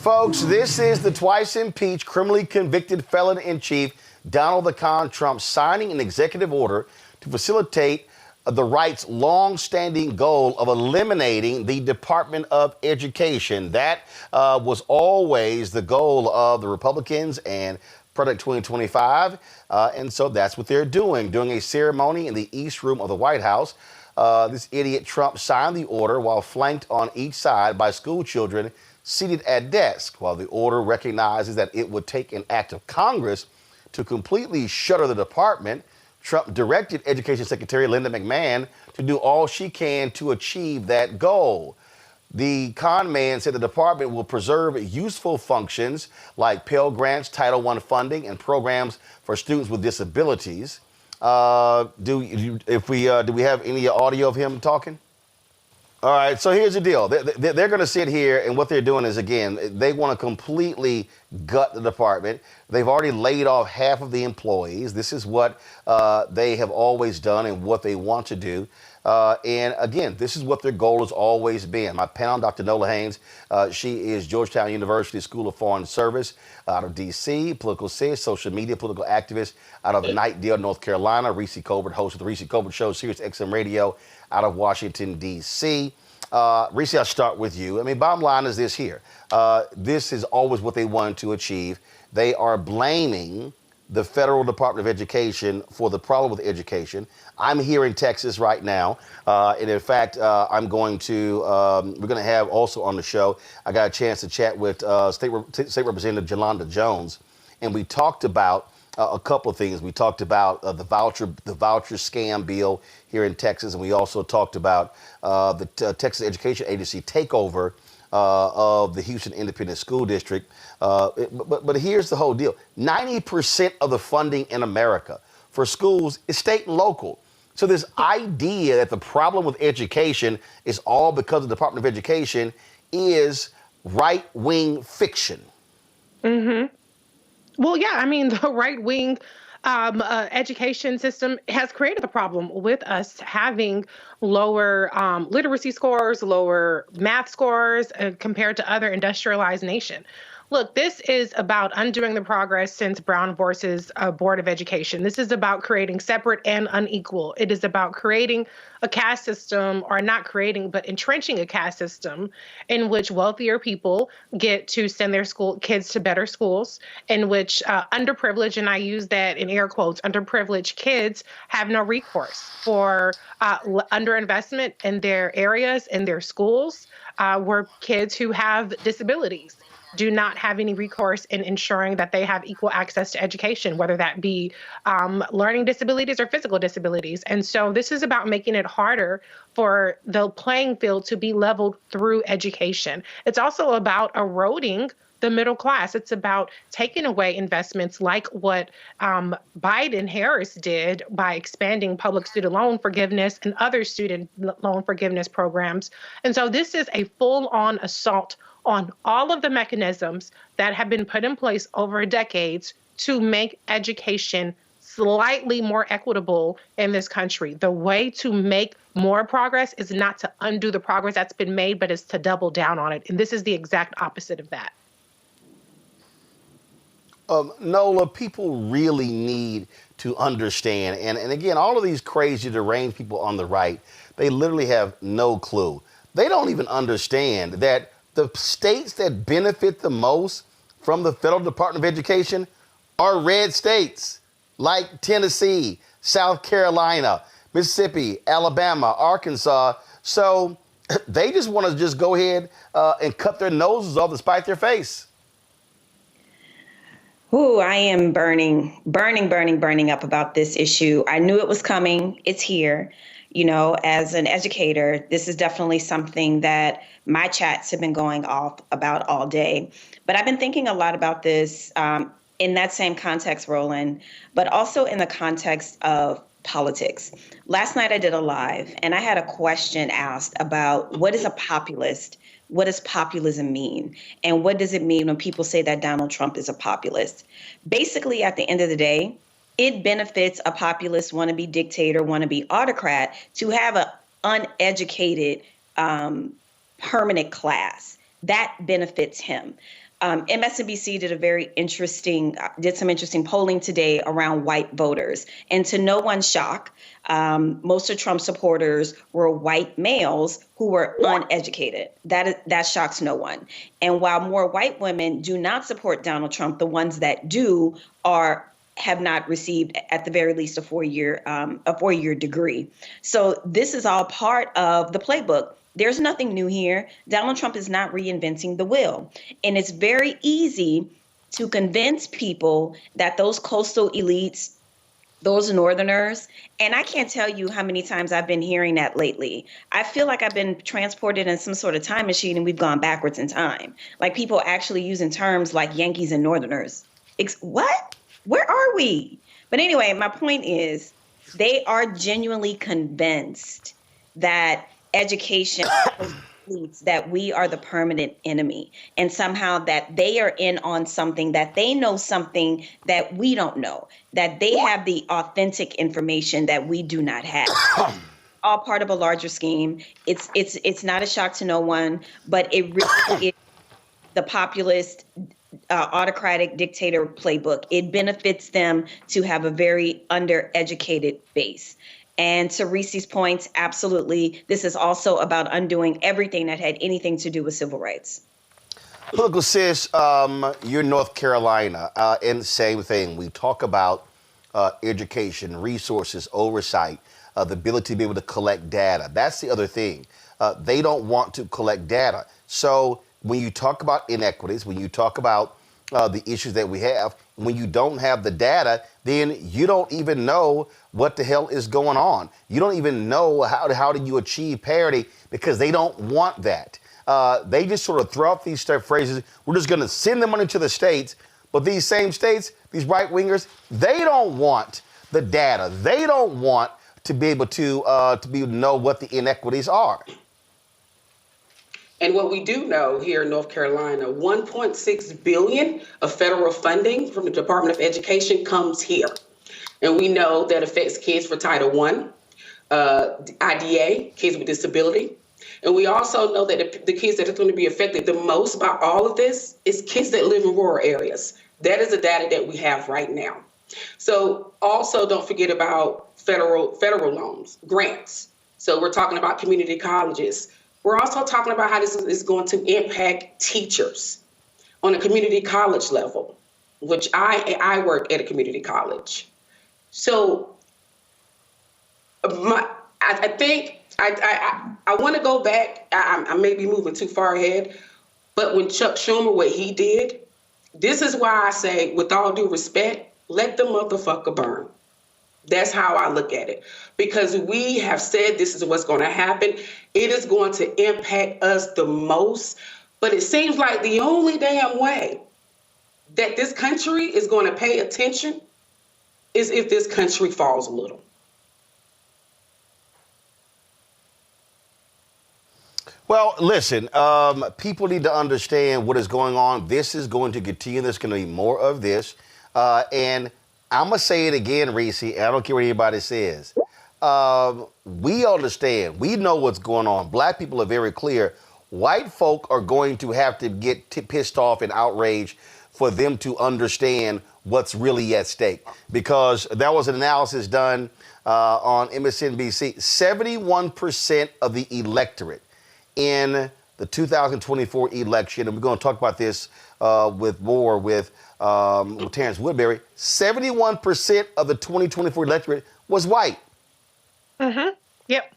Folks, this is the twice impeached, criminally convicted felon-in-chief, Donald the Con Trump, signing an executive order to facilitate the right's long-standing goal of eliminating the Department of Education. That was always the goal of the Republicans and Project 2025. And so that's what they're doing, during a ceremony in the East Room of the White House. This idiot Trump signed the order while flanked on each side by school children seated at desks. While the order recognizes that it would take an act of Congress to completely shutter the department, Trump directed Education Secretary Linda McMahon to do all she can to achieve that goal. The con man said the department will preserve useful functions like Pell Grants, Title I funding, and programs for students with disabilities. Do we have any audio of him talking? All right, so here's the deal. They're going to sit here, and what they're doing is, again, they want to completely gut the department. They've already laid off half of the employees. This is what they have always done and what they want to do. And again, this is what their goal has always been. My panel, Dr. Nola Haynes, she is Georgetown University School of Foreign Service out of D.C., political cis, social media, political activist out of Knightdale, North Carolina. Reese Colbert, host of the Reese Colbert Show, Sirius XM Radio out of Washington, D.C. Reese, I'll start with you. I mean, bottom line is this here. This is always what they wanted to achieve. They are blaming the Federal Department of Education for the problem with education. I'm here in Texas right now, and in fact, we're going to have also on the show, I got a chance to chat with State Representative Jolanda Jones, and we talked about a couple of things. We talked about the voucher scam bill here in Texas, and we also talked about the Texas Education Agency takeover of the Houston Independent School District. But here's the whole deal. 90% of the funding in America for schools is state and local. So this idea that the problem with education is all because of the Department of Education is right-wing fiction. Mm-hmm. Well, yeah, I mean, the right-wing education system has created the problem with us having lower literacy scores, lower math scores compared to other industrialized nations. Look, this is about undoing the progress since Brown versus Board of Education. This is about creating separate and unequal. It is about creating a caste system, or not creating, but entrenching a caste system in which wealthier people get to send their kids to better schools, in which underprivileged, and I use that in air quotes, underprivileged kids have no recourse for underinvestment in their areas, in their schools, where kids who have disabilities do not have any recourse in ensuring that they have equal access to education, whether that be learning disabilities or physical disabilities. And so this is about making it harder for the playing field to be leveled through education. It's also about eroding the middle class. It's about taking away investments like what Biden-Harris did by expanding public student loan forgiveness and other student loan forgiveness programs. And so this is a full-on assault on all of the mechanisms that have been put in place over decades to make education slightly more equitable in this country. The way to make more progress is not to undo the progress that's been made, but is to double down on it. And this is the exact opposite of that. Nola, people really need to understand, and again, all of these crazy, deranged people on the right, they literally have no clue. They don't even understand that the states that benefit the most from the Federal Department of Education are red states like Tennessee, South Carolina, Mississippi, Alabama, Arkansas. So they just want to just go ahead and cut their noses off to spite their face. Ooh, I am burning up about this issue. I knew it was coming. It's here. You know, as an educator, this is definitely something that my chats have been going off about all day. But I've been thinking a lot about this in that same context, Roland, but also in the context of politics. Last night I did a live and I had a question asked about what is a populist? What does populism mean? And what does it mean when people say that Donald Trump is a populist? Basically, at the end of the day, it benefits a populist, wannabe dictator, wannabe autocrat to have an uneducated permanent class. That benefits him. MSNBC did some interesting polling today around white voters. And to no one's shock, most of Trump supporters were white males who were uneducated. That shocks no one. And while more white women do not support Donald Trump, the ones that do have not received, at the very least, a four-year degree. So this is all part of the playbook. There's nothing new here. Donald Trump is not reinventing the wheel. And it's very easy to convince people that those coastal elites, those Northerners, and I can't tell you how many times I've been hearing that lately. I feel like I've been transported in some sort of time machine and we've gone backwards in time. Like people actually using terms like Yankees and Northerners. What? Where are we? But anyway, my point is they are genuinely convinced that education that we are the permanent enemy, and somehow that they are in on something, that they know something that we don't know, that they have the authentic information that we do not have. All part of a larger scheme. It's not a shock to no one, but it really is the populist autocratic dictator playbook. It benefits them to have a very undereducated base. And to Reese's points, absolutely, this is also about undoing everything that had anything to do with civil rights. Political sis, you're North Carolina, and same thing. We talk about education, resources, oversight, the ability to be able to collect data. That's the other thing. They don't want to collect data. So when you talk about inequities, when you talk about the issues that we have, when you don't have the data, then you don't even know what the hell is going on. You don't even know how do you achieve parity, because they don't want that. They just sort of throw out these phrases. We're just going to send the money to the states. But these same states, these right wingers, they don't want the data. They don't want to be able to know what the inequities are. And what we do know here in North Carolina, 1.6 billion of federal funding from the Department of Education comes here. And we know that affects kids for Title I, IDA, kids with disability. And we also know that the kids that are going to be affected the most by all of this is kids that live in rural areas. That is the data that we have right now. So also don't forget about federal loans, grants. So we're talking about community colleges. We're also talking about how this is going to impact teachers on a community college level, which I work at a community college. So I think I want to go back. I may be moving too far ahead, but when Chuck Schumer, what he did, this is why I say, with all due respect, let the motherfucker burn. That's how I look at it. Because we have said this is what's going to happen. It is going to impact us the most. But it seems like the only damn way that this country is going to pay attention is if this country falls a little. Well, listen, people need to understand what is going on. This is going to continue. There's going to be more of this. And I'm going to say it again, Reese, and I don't care what anybody says. We understand. We know what's going on. Black people are very clear. White folk are going to have to get pissed off and outraged for them to understand what's really at stake. Because there was an analysis done on MSNBC. 71% of the electorate in the 2024 election, and we're going to talk about this with Terrence Woodbury, 71% of the 2024 electorate was white. Mm-hmm. Yep.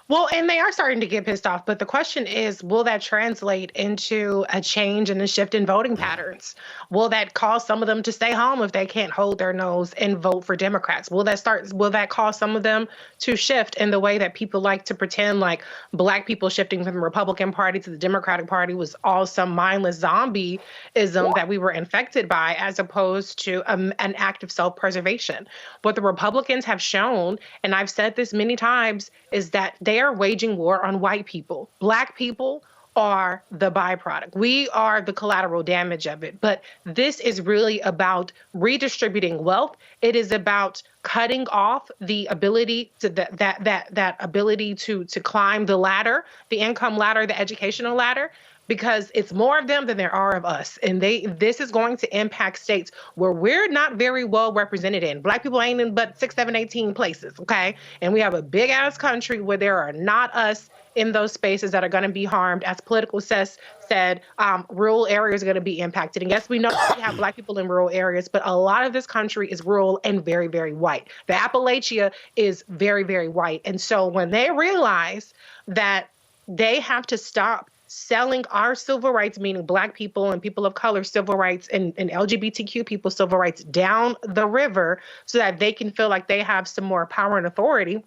Well, and they are starting to get pissed off. But the question is, will that translate into a change and a shift in voting patterns? Will that cause some of them to stay home if they can't hold their nose and vote for Democrats? Will that cause some of them to shift in the way that people like to pretend like Black people shifting from the Republican Party to the Democratic Party was all some mindless zombieism that we were infected by, as opposed to an act of self-preservation? What the Republicans have shown, and I've said this many times, is that they are waging war on white people. Black people are the byproduct. We are the collateral damage of it. But this is really about redistributing wealth. It is about cutting off the ability to that ability to climb the ladder, the income ladder, the educational ladder, because it's more of them than there are of us. And this is going to impact states where we're not very well represented in. Black people ain't in but 6, 7, 18 places, okay? And we have a big ass country where there are not us in those spaces that are going to be harmed. As Political said, rural areas are going to be impacted. And yes, we know we have Black people in rural areas, but a lot of this country is rural and very, very white. The Appalachia is very, very white. And so when they realize that they have to stop selling our civil rights, meaning Black people and people of color civil rights and LGBTQ people civil rights down the river so that they can feel like they have some more power and authority,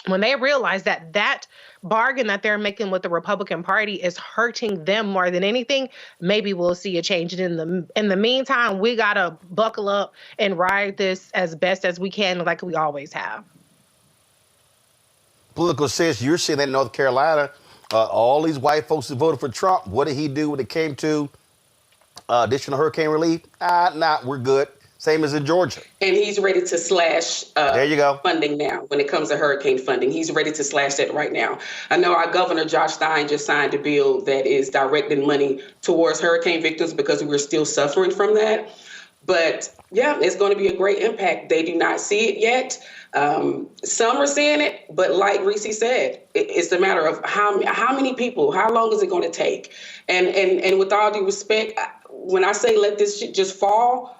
when they realize that that bargain that they're making with the Republican Party is hurting them more than anything, maybe we'll see a change. And in the meantime, we got to buckle up and ride this as best as we can, like we always have. Political says you're seeing that in North Carolina. All these white folks who voted for Trump, what did he do when it came to additional hurricane relief? We're good. Same as in Georgia. And he's ready to slash there you go. funding now when it comes to hurricane funding. He's ready to slash that right now. I know our governor, Josh Stein, just signed a bill that is directing money towards hurricane victims because we're still suffering from that. But yeah, it's going to be a great impact. They do not see it yet. Some are seeing it, but like Reese said, it's a matter of how many people, how long is it going to take? And with all due respect, when I say let this shit just fall,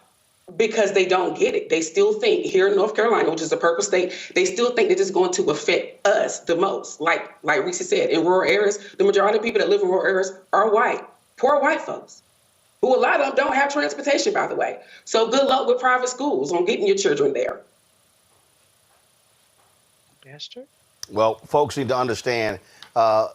because they don't get it. They still think here in North Carolina, which is a purple state, they still think that it's going to affect us the most. Like Reese said, in rural areas, the majority of people that live in rural areas are white, poor white folks, who a lot of them don't have transportation, by the way. So good luck with private schools on getting your children there. That's true. Well, folks need to understand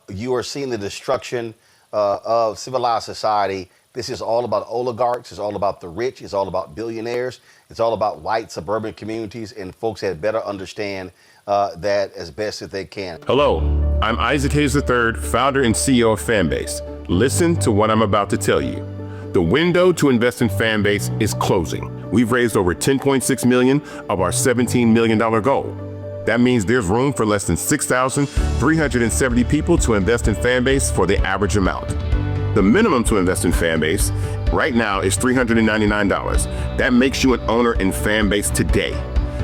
you are seeing the destruction of civilized society. This is all about oligarchs. It's all about the rich. It's all about billionaires. It's all about white suburban communities. And folks had better understand that as best as they can. Hello, I'm Isaac Hayes III, founder and CEO of Fanbase. Listen to what I'm about to tell you. The window to invest in Fanbase is closing. We've raised over $10.6 million of our $17 million goal. That means there's room for less than 6,370 people to invest in Fanbase for the average amount. The minimum to invest in Fanbase right now is $399. That makes you an owner in Fanbase today.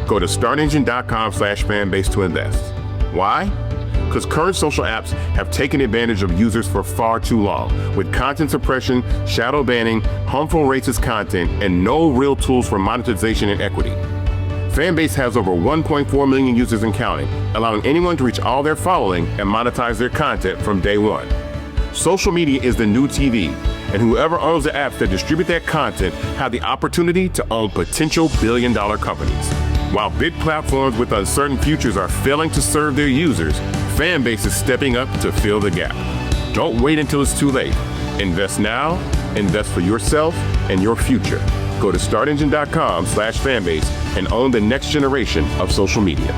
Go to startengine.com/fanbase to invest. Why? Because current social apps have taken advantage of users for far too long, with content suppression, shadow banning, harmful racist content, and no real tools for monetization and equity. Fanbase has over 1.4 million users and counting, allowing anyone to reach all their following and monetize their content from day one. Social media is the new TV, and whoever owns the apps that distribute that content have the opportunity to own potential billion-dollar companies. While big platforms with uncertain futures are failing to serve their users, Fanbase is stepping up to fill the gap. Don't wait until it's too late. Invest now, invest for yourself and your future. Go to startengine.com/fanbase and own the next generation of social media.